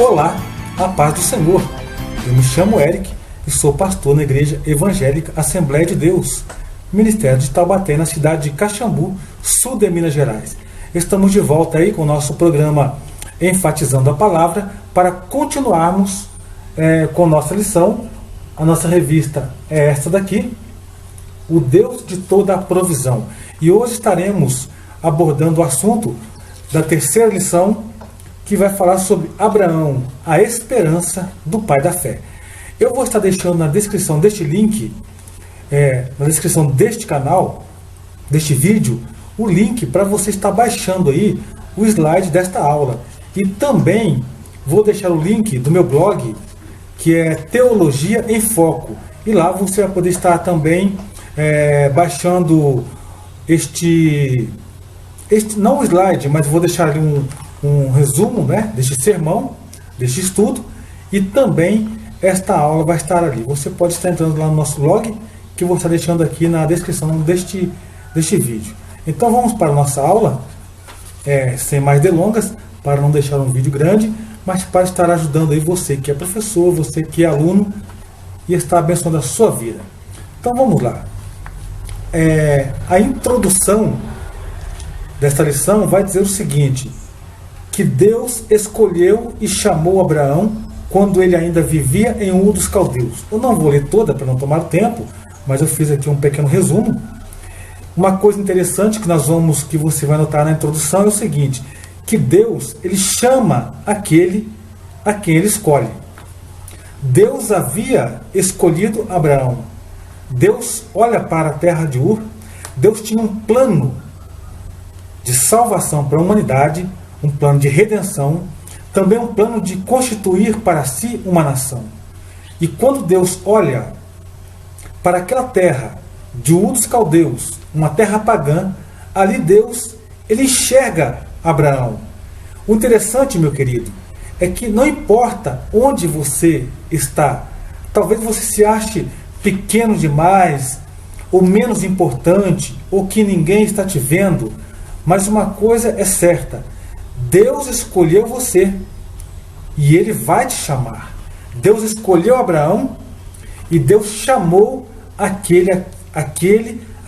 Olá, a paz do Senhor. Eu me chamo Eric e sou pastor na Igreja Evangélica Assembleia de Deus, Ministério de Taubaté, na cidade de Caxambu, sul de Minas Gerais. Estamos de volta aí com o nosso programa Enfatizando a Palavra para continuarmos com nossa lição. A nossa revista é esta daqui, O Deus de Toda a Provisão. E hoje estaremos abordando o assunto da terceira lição, que vai falar sobre Abraão, a esperança do pai da fé. Eu vou estar deixando na descrição deste link, na descrição deste canal, deste vídeo, o link para você estar baixando aí o slide desta aula. E também vou deixar o link do meu blog, que é Teologia em Foco. E lá você vai poder estar também baixando não o slide, mas vou deixar ali um resumo, deste sermão, deste estudo, e também esta aula vai estar ali. Você pode estar entrando lá no nosso blog, que eu vou estar deixando aqui na descrição deste vídeo. Então vamos para a nossa aula, sem mais delongas, para não deixar um vídeo grande, mas para estar ajudando aí você que é professor, você que é aluno, e está abençoando a sua vida. Então vamos lá. A introdução desta lição vai dizer o seguinte: que Deus escolheu e chamou Abraão quando ele ainda vivia em Ur dos Caldeus. Eu não vou ler toda para não tomar tempo, mas eu fiz aqui um pequeno resumo. Uma coisa interessante que você vai notar na introdução é o seguinte: que Deus, ele chama aquele a quem ele escolhe. Deus havia escolhido Abraão. Deus olha para a terra de Ur. Deus tinha um plano de salvação para a humanidade, um plano de redenção, também um plano de constituir para si uma nação. E quando Deus olha para aquela terra de Ur dos Caldeus, uma terra pagã, ali Deus, ele enxerga Abraão. O interessante, meu querido, é que não importa onde você está, talvez você se ache pequeno demais, ou menos importante, ou que ninguém está te vendo, mas uma coisa é certa: Deus escolheu você e Ele vai te chamar. Deus escolheu Abraão e Deus chamou aquele a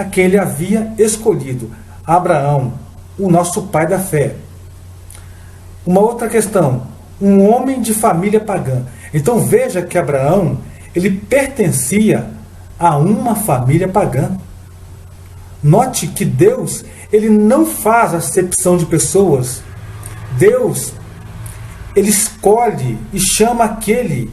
quem Ele havia escolhido, Abraão, o nosso pai da fé. Uma outra questão: um homem de família pagã. Então veja que Abraão, ele pertencia a uma família pagã. Note que Deus, ele não faz acepção de pessoas. Deus, ele escolhe e chama aquele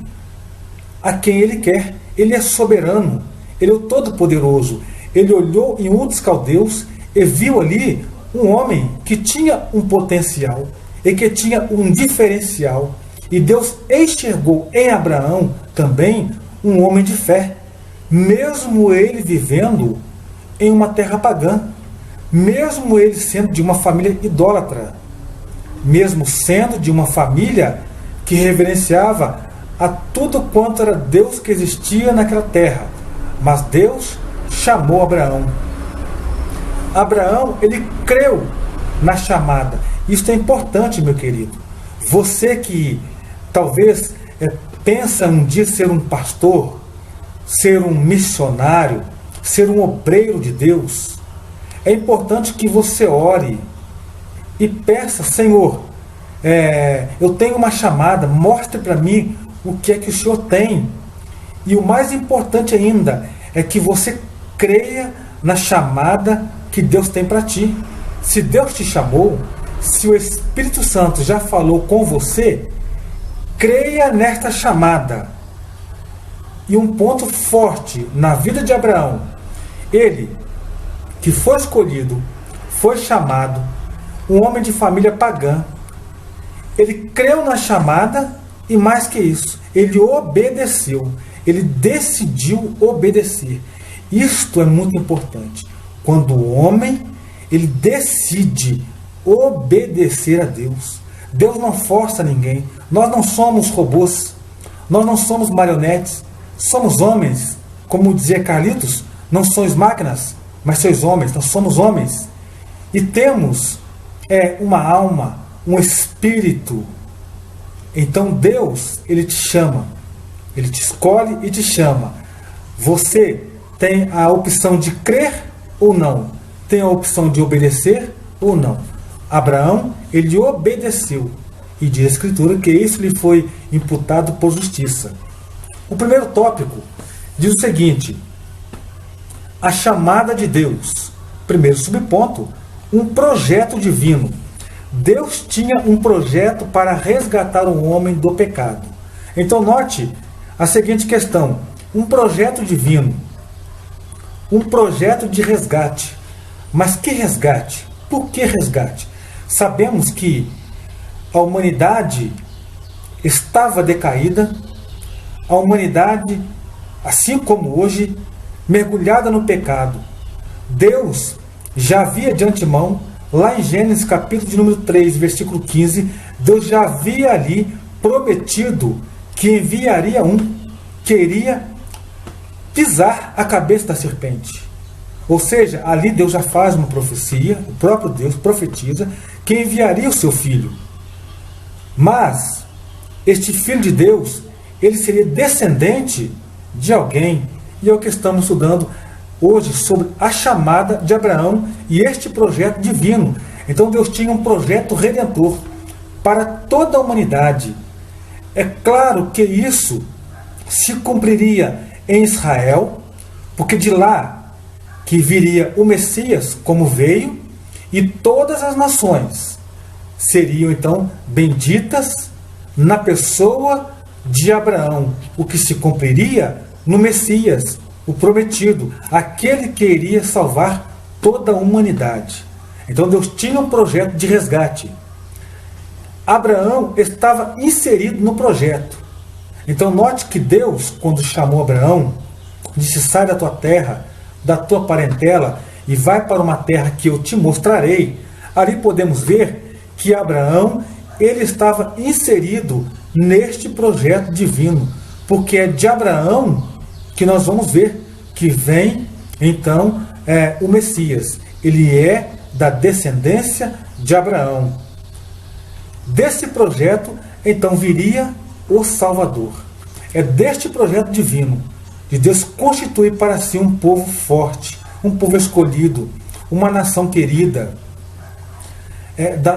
a quem ele quer. Ele é soberano, ele é o Todo-Poderoso. Ele olhou em Ur dos Caldeus e viu ali um homem que tinha um potencial e que tinha um diferencial. E Deus enxergou em Abraão também um homem de fé, mesmo ele vivendo em uma terra pagã, mesmo ele sendo de uma família idólatra, mesmo sendo de uma família que reverenciava a tudo quanto era Deus que existia naquela terra. Mas Deus chamou Abraão. Abraão, ele creu na chamada. Isso é importante, meu querido. Você que talvez pensa um dia ser um pastor, ser um missionário, ser um obreiro de Deus, é importante que você ore e peça: Senhor, eu tenho uma chamada, mostre para mim o que é que o Senhor tem. E o mais importante ainda é que você creia na chamada que Deus tem para ti. Se Deus te chamou, se o Espírito Santo já falou com você, creia nesta chamada. E um ponto forte na vida de Abraão: ele, que foi escolhido, foi chamado, um homem de família pagã, ele creu na chamada e, mais que isso, ele obedeceu, ele decidiu obedecer. Isto é muito importante. Quando o homem, ele decide obedecer a Deus. Deus não força ninguém. Nós não somos robôs, nós não somos marionetes, somos homens. Como dizia Carlitos, não sois máquinas, mas sois homens. Nós somos homens e temos uma alma, um espírito Então Deus, Ele te chama, Ele te escolhe e te chama. Você tem a opção de crer ou não? Tem a opção de obedecer ou não? Abraão, ele obedeceu. E diz a Escritura que isso lhe foi imputado por justiça. O primeiro tópico diz o seguinte: a chamada de Deus. Primeiro subponto, um projeto divino. Deus tinha um projeto para resgatar o homem do pecado. Então note a seguinte questão: um projeto divino, um projeto de resgate. Mas que resgate? Por que resgate? Sabemos que a humanidade estava decaída, a humanidade, assim como hoje, mergulhada no pecado. Deus já havia de antemão, lá em Gênesis capítulo de número 3, versículo 15, Deus já havia ali prometido que enviaria que iria pisar a cabeça da serpente. Ou seja, ali Deus já faz uma profecia, o próprio Deus profetiza que enviaria o seu filho. Mas este filho de Deus, ele seria descendente de alguém. E é o que estamos estudando hoje sobre a chamada de Abraão e este projeto divino. Então Deus tinha um projeto redentor para toda a humanidade. É claro que isso se cumpriria em Israel, porque de lá que viria o Messias como veio, e todas as nações seriam então benditas na pessoa de Abraão, o que se cumpriria no Messias, o prometido, aquele que iria salvar toda a humanidade. Então Deus tinha um projeto de resgate. Abraão estava inserido no projeto. Então note que Deus, quando chamou Abraão, disse: sai da tua terra, da tua parentela, e vai para uma terra que eu te mostrarei. Ali podemos ver que Abraão, ele estava inserido neste projeto divino, porque é de Abraão que nós vamos ver que vem então o Messias. Ele é da descendência de Abraão. Desse projeto então viria o Salvador. É deste projeto divino de Deus constituir para si um povo forte, um povo escolhido, uma nação querida.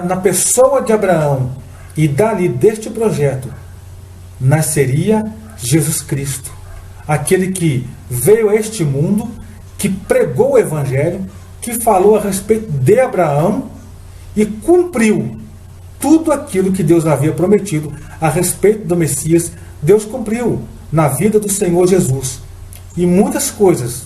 Na pessoa de Abraão, e dali deste projeto nasceria Jesus Cristo, aquele que veio a este mundo, que pregou o Evangelho, que falou a respeito de Abraão e cumpriu tudo aquilo que Deus havia prometido a respeito do Messias. Deus cumpriu na vida do Senhor Jesus. E muitas coisas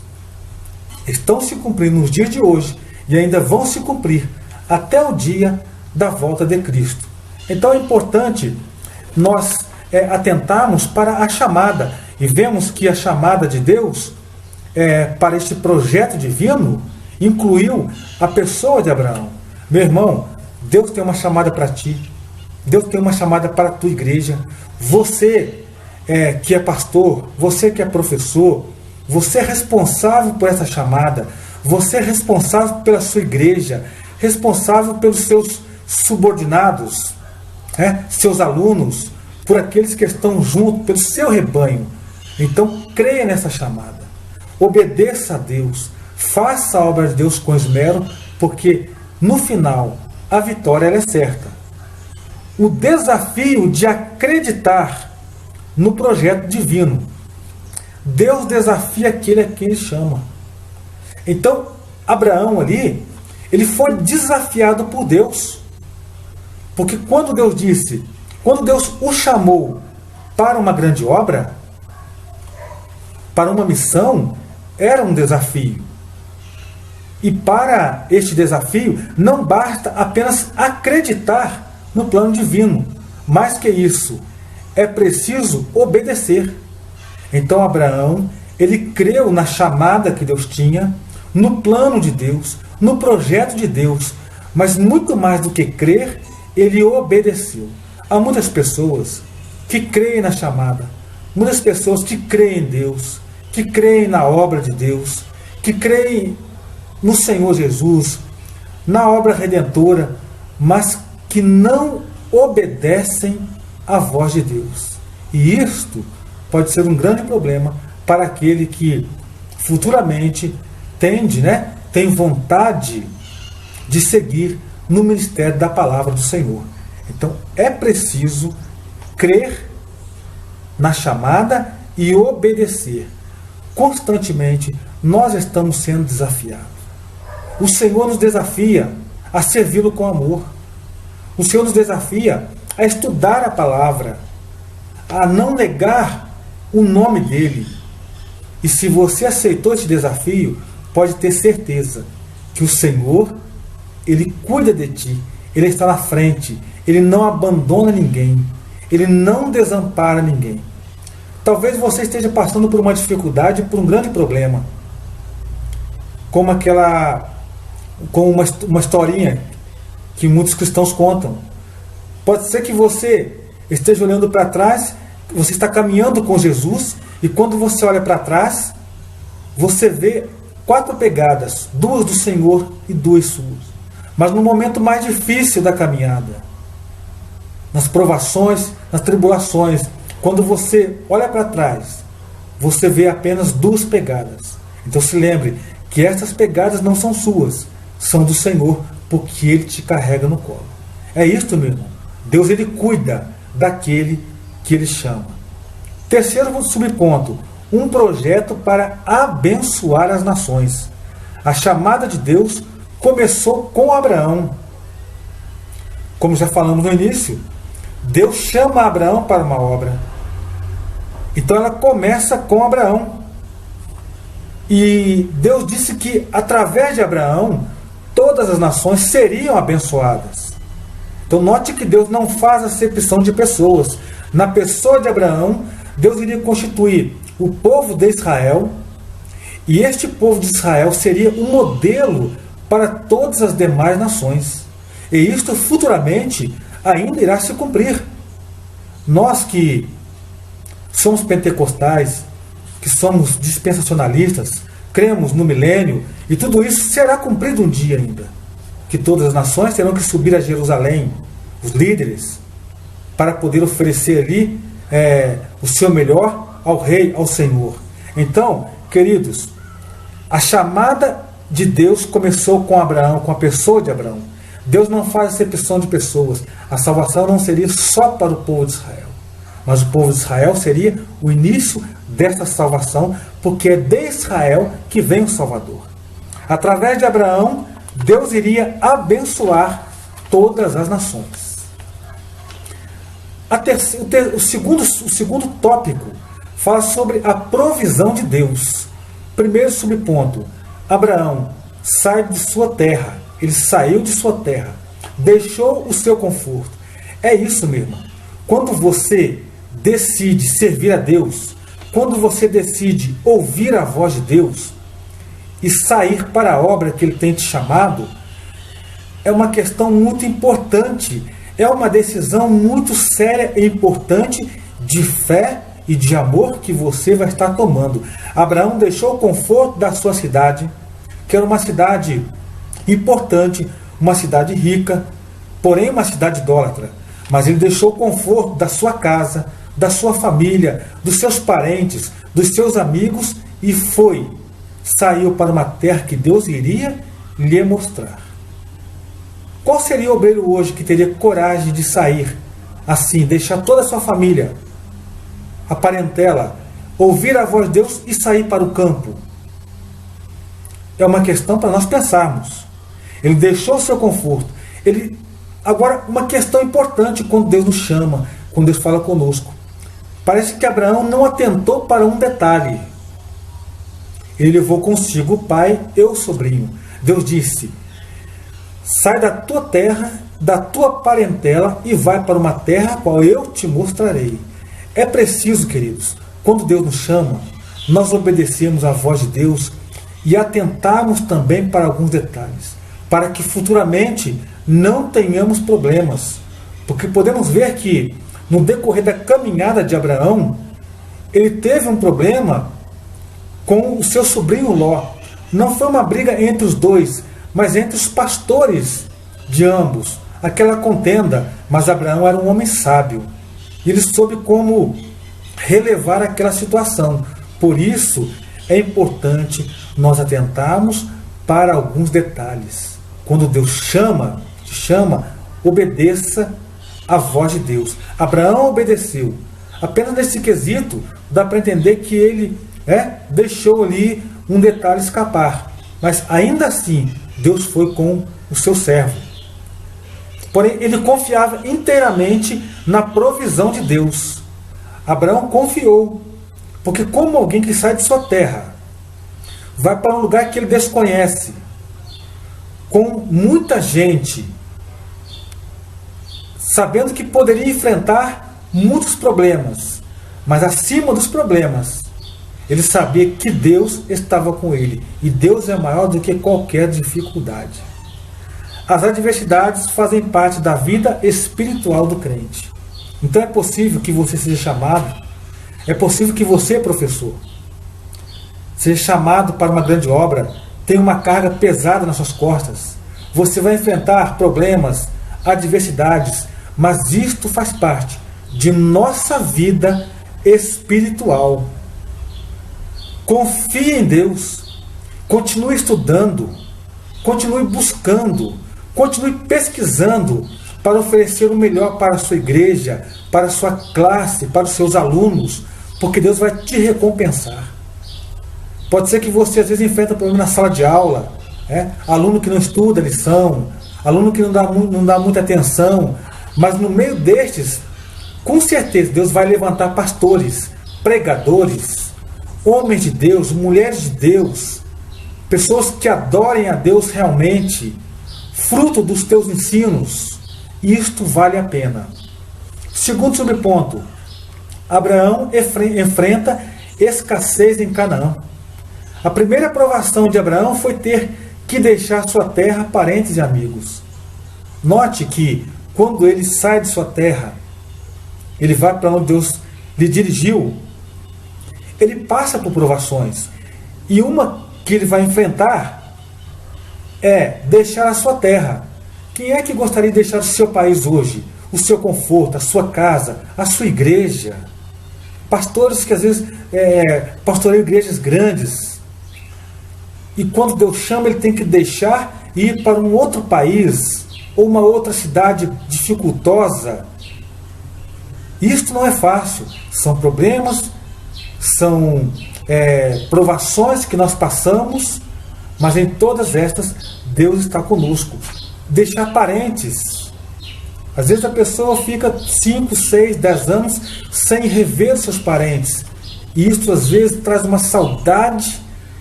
estão se cumprindo nos dias de hoje e ainda vão se cumprir até o dia da volta de Cristo. Então é importante nós atentarmos para a chamada, e vemos que a chamada de Deus para este projeto divino incluiu a pessoa de Abraão. Meu irmão, Deus tem uma chamada para ti, Deus tem uma chamada para a tua igreja. Você que é pastor, você que é professor, você é responsável por essa chamada, você é responsável pela sua igreja, responsável pelos seus subordinados, seus alunos, por aqueles que estão junto, pelo seu rebanho. Então creia nessa chamada, obedeça a Deus, faça a obra de Deus com esmero, porque no final a vitória ela é certa. O desafio de acreditar no projeto divino. Deus desafia aquele a quem ele chama. Então, Abraão ali, ele foi desafiado por Deus. Porque quando Deus o chamou para uma grande obra, para uma missão, era um desafio. E para este desafio, não basta apenas acreditar no plano divino. Mais que isso, é preciso obedecer. Então Abraão, ele creu na chamada que Deus tinha, no plano de Deus, no projeto de Deus, mas muito mais do que crer, ele obedeceu. Há muitas pessoas que creem na chamada, muitas pessoas que creem em Deus, que creem na obra de Deus, que creem no Senhor Jesus, na obra redentora, mas que não obedecem a voz de Deus. E isto pode ser um grande problema para aquele que futuramente tem vontade de seguir no ministério da palavra do Senhor. Então é preciso crer na chamada e obedecer. Constantemente nós estamos sendo desafiados. O Senhor nos desafia a servi-lo com amor. O Senhor nos desafia a estudar a palavra, a não negar o nome dele. E se você aceitou esse desafio, pode ter certeza que o Senhor, Ele cuida de ti, Ele está na frente, Ele não abandona ninguém, Ele não desampara ninguém. Talvez você esteja passando por uma dificuldade, por um grande problema, como uma historinha que muitos cristãos contam. Pode ser que você esteja olhando para trás, você está caminhando com Jesus, e quando você olha para trás, você vê 4 pegadas, 2 do Senhor e 2 suas. Mas no momento mais difícil da caminhada, nas provações, nas tribulações, quando você olha para trás, você vê apenas 2 pegadas. Então se lembre que essas pegadas não são suas, são do Senhor, porque Ele te carrega no colo. É isto, meu irmão. Deus, Ele cuida daquele que Ele chama. Terceiro subponto, um projeto para abençoar as nações. A chamada de Deus começou com Abraão. Como já falamos no início, Deus chama Abraão para uma obra. Então ela começa com Abraão. E Deus disse que através de Abraão, todas as nações seriam abençoadas. Então note que Deus não faz acepção de pessoas. Na pessoa de Abraão, Deus iria constituir o povo de Israel, e este povo de Israel seria um modelo para todas as demais nações. E isto futuramente ainda irá se cumprir. Nós que somos pentecostais, que somos dispensacionalistas, cremos no milênio, e tudo isso será cumprido um dia ainda. Que todas as nações terão que subir a Jerusalém, os líderes, para poder oferecer ali o seu melhor ao Rei, ao Senhor. Então, queridos, a chamada de Deus começou com Abraão, com a pessoa de Abraão. Deus não faz acepção de pessoas. A salvação não seria só para o povo de Israel, mas o povo de Israel seria o início dessa salvação, porque é de Israel que vem o Salvador. Através de Abraão, Deus iria abençoar todas as nações. O segundo tópico fala sobre a provisão de Deus. Primeiro subponto, Abraão sai de sua terra. Ele saiu de sua terra, deixou o seu conforto. É isso mesmo. Quando você decide servir a Deus, quando você decide ouvir a voz de Deus e sair para a obra que Ele tem te chamado, é uma questão muito importante. É uma decisão muito séria e importante de fé e de amor que você vai estar tomando. Abraão deixou o conforto da sua cidade, que era uma cidade importante, uma cidade rica, porém uma cidade idólatra. Mas ele deixou o conforto da sua casa, da sua família, dos seus parentes, dos seus amigos e saiu para uma terra que Deus iria lhe mostrar. Qual seria o obreiro hoje que teria coragem de sair assim, deixar toda a sua família, a parentela, ouvir a voz de Deus e sair para o campo? É uma questão para nós pensarmos. Ele deixou o seu conforto. Agora, uma questão importante quando Deus nos chama, quando Deus fala conosco. Parece que Abraão não atentou para um detalhe. Ele levou consigo o pai e o sobrinho. Deus disse: sai da tua terra, da tua parentela e vai para uma terra a qual eu te mostrarei. É preciso, queridos, quando Deus nos chama, nós obedecemos à voz de Deus e atentarmos também para alguns detalhes, para que futuramente não tenhamos problemas. Porque podemos ver que no decorrer da caminhada de Abraão, ele teve um problema com o seu sobrinho Ló. Não foi uma briga entre os dois, mas entre os pastores de ambos, aquela contenda. Mas Abraão era um homem sábio. E ele soube como relevar aquela situação. Por isso, é importante nós atentarmos para alguns detalhes. Quando Deus te chama, obedeça à voz de Deus. Abraão obedeceu. Apenas nesse quesito, dá para entender que ele deixou ali um detalhe escapar. Mas ainda assim, Deus foi com o seu servo. Porém, ele confiava inteiramente na provisão de Deus. Abraão confiou. Porque como alguém que sai de sua terra, vai para um lugar que ele desconhece, com muita gente, sabendo que poderia enfrentar muitos problemas, mas acima dos problemas, ele sabia que Deus estava com ele. E Deus é maior do que qualquer dificuldade. As adversidades fazem parte da vida espiritual do crente. Então é possível que você seja chamado, é possível que você, professor, seja chamado para uma grande obra, tenha uma carga pesada nas suas costas. Você vai enfrentar problemas, adversidades, mas isto faz parte de nossa vida espiritual. Confie em Deus, continue estudando, continue buscando, continue pesquisando para oferecer o melhor para a sua igreja, para a sua classe, para os seus alunos, porque Deus vai te recompensar. Pode ser que você às vezes enfrenta problema na sala de aula, aluno que não estuda a lição, aluno que não dá muita atenção, mas no meio destes, com certeza Deus vai levantar pastores, pregadores, homens de Deus, mulheres de Deus, pessoas que adorem a Deus realmente, fruto dos teus ensinos. Isto vale a pena. Segundo subponto, Abraão enfrenta escassez em Canaã. A primeira provação de Abraão foi ter que deixar sua terra, parentes e amigos. Note que quando ele sai de sua terra, ele vai para onde Deus lhe dirigiu, ele passa por provações. E uma que ele vai enfrentar é deixar a sua terra. Quem é que gostaria de deixar o seu país hoje? O seu conforto, a sua casa, a sua igreja? Pastores que às vezes pastoreiam igrejas grandes. E quando Deus chama, ele tem que deixar e ir para um outro país ou uma outra cidade dificultosa. Isto não é fácil. São problemas, são provações que nós passamos, mas em todas estas, Deus está conosco. Deixar parentes. Às vezes a pessoa fica 5, 6, 10 anos sem rever seus parentes. E isso às vezes traz uma saudade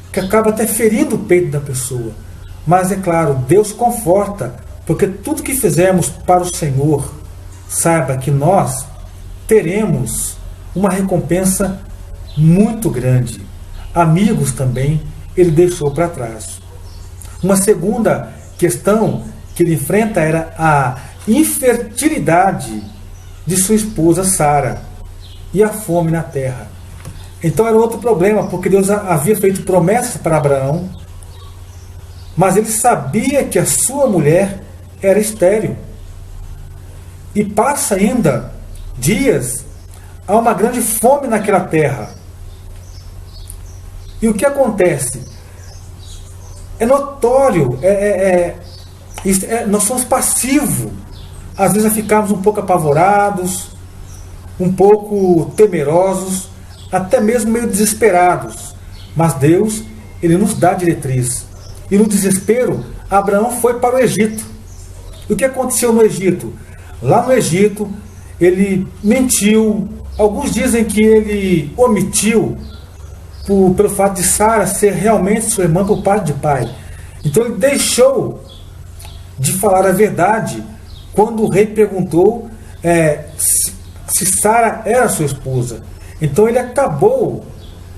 que acaba até ferindo o peito da pessoa. Mas é claro, Deus conforta, porque tudo que fizermos para o Senhor, saiba que nós teremos uma recompensa muito grande. Amigos também ele deixou para trás. Uma segunda questão que ele enfrenta era a infertilidade de sua esposa Sara e a fome na terra. Então era outro problema, porque Deus havia feito promessas para Abraão, mas ele sabia que a sua mulher era estéril. E passa ainda dias, há uma grande fome naquela terra. E o que acontece? É notório, nós somos passivos, às vezes a ficarmos um pouco apavorados, um pouco temerosos, até mesmo meio desesperados. Mas Deus, ele nos dá diretriz. E no desespero, Abraão foi para o Egito. E o que aconteceu no Egito? Lá no Egito, ele mentiu. Alguns dizem que ele omitiu pelo fato de Sara ser realmente sua irmã por parte de pai. Então ele deixou de falar a verdade quando o rei perguntou se Sara era sua esposa. Então ele acabou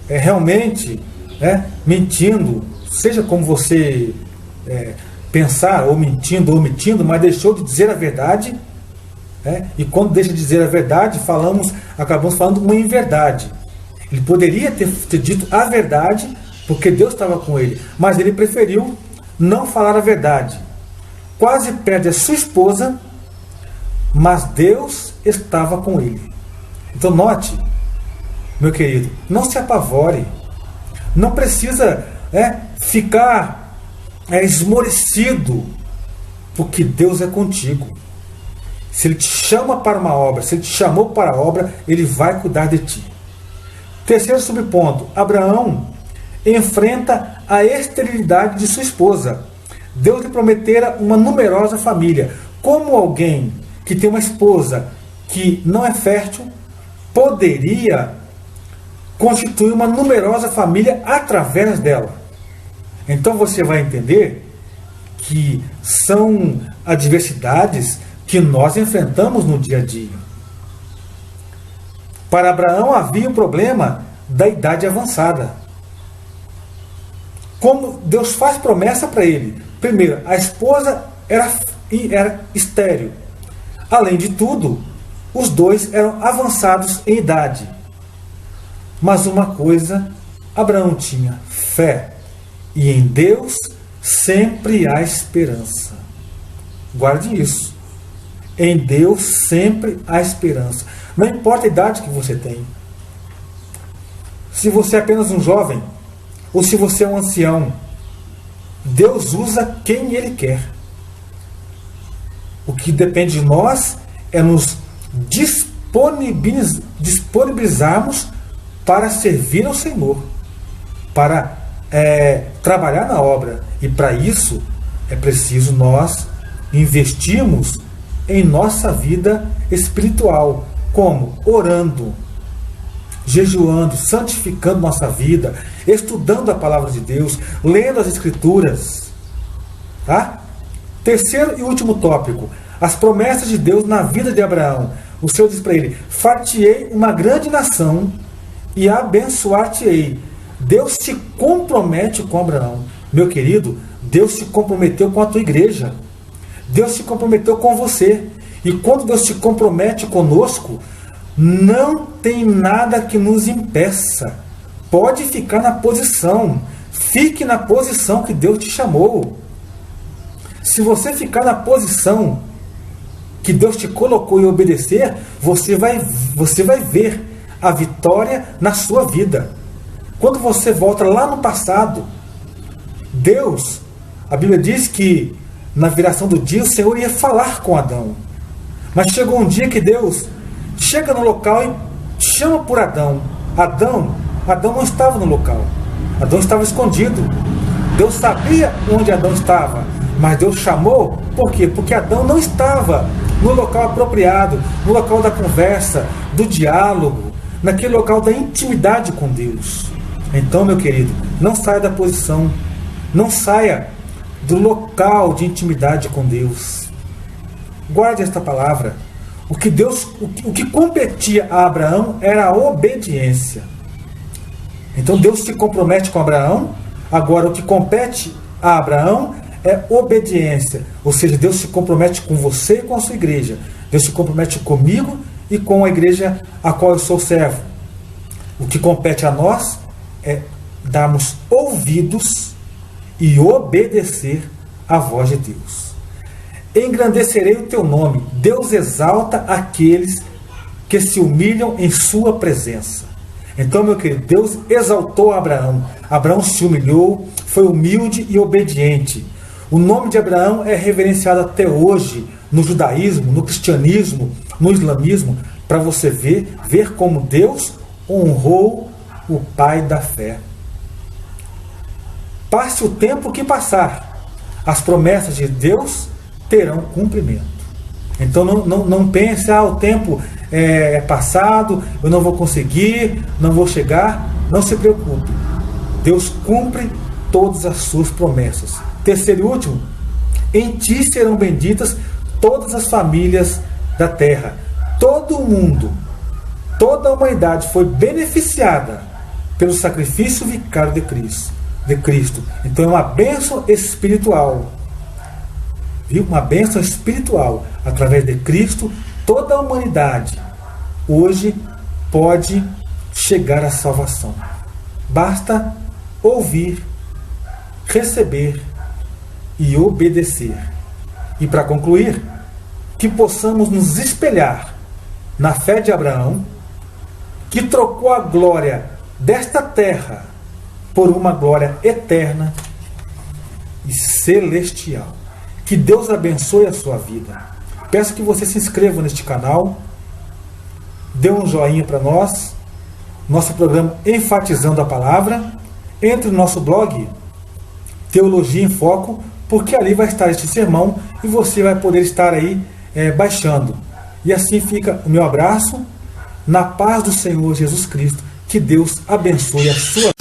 realmente mentindo, seja como você pensar, ou mentindo ou omitindo, mas deixou de dizer a verdade. E quando deixa de dizer a verdade, acabamos falando uma inverdade. Ele poderia ter dito a verdade, porque Deus estava com ele, mas ele preferiu não falar a verdade. Quase perde a sua esposa, mas Deus estava com ele. Então note, meu querido, não se apavore. Não precisa ficar esmorecido, porque Deus é contigo. Se Ele te chama para uma obra, se Ele te chamou para a obra, Ele vai cuidar de ti. Terceiro subponto, Abraão enfrenta a esterilidade de sua esposa. Deus lhe prometera uma numerosa família. Como alguém que tem uma esposa que não é fértil poderia constituir uma numerosa família através dela? Então você vai entender que são adversidades que nós enfrentamos no dia a dia. Para Abraão havia o problema da idade avançada. Como Deus faz promessa para ele. Primeiro, a esposa era estéril. Além de tudo, os dois eram avançados em idade. Mas uma coisa, Abraão tinha fé. E em Deus sempre há esperança. Guarde isso. Em Deus sempre há esperança. Não importa a idade que você tem. Se você é apenas um jovem, ou se você é um ancião, Deus usa quem Ele quer. O que depende de nós é nos disponibilizarmos para servir ao Senhor, para trabalhar na obra. E para isso é preciso nós investirmos em nossa vida espiritual. Como? Orando, jejuando, santificando nossa vida, estudando a palavra de Deus, lendo as Escrituras. Tá? Terceiro e último tópico, as promessas de Deus na vida de Abraão. O Senhor diz para ele: far-te-ei uma grande nação e abençoar-te-ei. Deus se compromete com Abraão. Meu querido, Deus se comprometeu com a tua igreja. Deus se comprometeu com você. E quando Deus se compromete conosco, não tem nada que nos impeça. Pode ficar na posição. Fique na posição que Deus te chamou. Se você ficar na posição que Deus te colocou e obedecer, você vai ver a vitória na sua vida. Quando você volta lá no passado, Deus, a Bíblia diz que na viração do dia o Senhor ia falar com Adão. Mas chegou um dia que Deus chega no local e chama por Adão. Adão não estava no local. Adão estava escondido. Deus sabia onde Adão estava, mas Deus chamou, por quê? Porque Adão não estava no local apropriado, no local da conversa, do diálogo, naquele local da intimidade com Deus. Então, meu querido, não saia da posição, não saia do local de intimidade com Deus. Guarde esta palavra. O que competia a Abraão era a obediência. Então Deus se compromete com Abraão. Agora o que compete a Abraão é obediência. Ou seja, Deus se compromete com você e com a sua igreja. Deus se compromete comigo e com a igreja a qual eu sou servo. O que compete a nós é darmos ouvidos e obedecer à voz de Deus. Engrandecerei o teu nome. Deus exalta aqueles que se humilham em sua presença. Então, meu querido, Deus exaltou Abraão. Abraão se humilhou, foi humilde e obediente. O nome de Abraão é reverenciado até hoje no judaísmo, no cristianismo, no islamismo, para você ver como Deus honrou o pai da fé. Passe o tempo que passar, as promessas de Deus terão cumprimento. Então não pense, o tempo é passado, eu não vou conseguir, não vou chegar. Não se preocupe. Deus cumpre todas as suas promessas. Terceiro e último, em ti serão benditas todas as famílias da terra. Todo o mundo, toda a humanidade foi beneficiada pelo sacrifício vicário de Cristo. Então é uma bênção espiritual. Viu? Uma bênção espiritual. Através de Cristo, toda a humanidade hoje pode chegar à salvação. Basta ouvir, receber e obedecer. E para concluir, que possamos nos espelhar na fé de Abraão que trocou a glória desta terra por uma glória eterna e celestial. Que Deus abençoe a sua vida. Peço que você se inscreva neste canal, dê um joinha para nós, nosso programa Enfatizando a Palavra. Entre no nosso blog Teologia em Foco, porque ali vai estar este sermão e você vai poder estar aí baixando. E assim fica o meu abraço, na paz do Senhor Jesus Cristo. Que Deus abençoe a sua vida.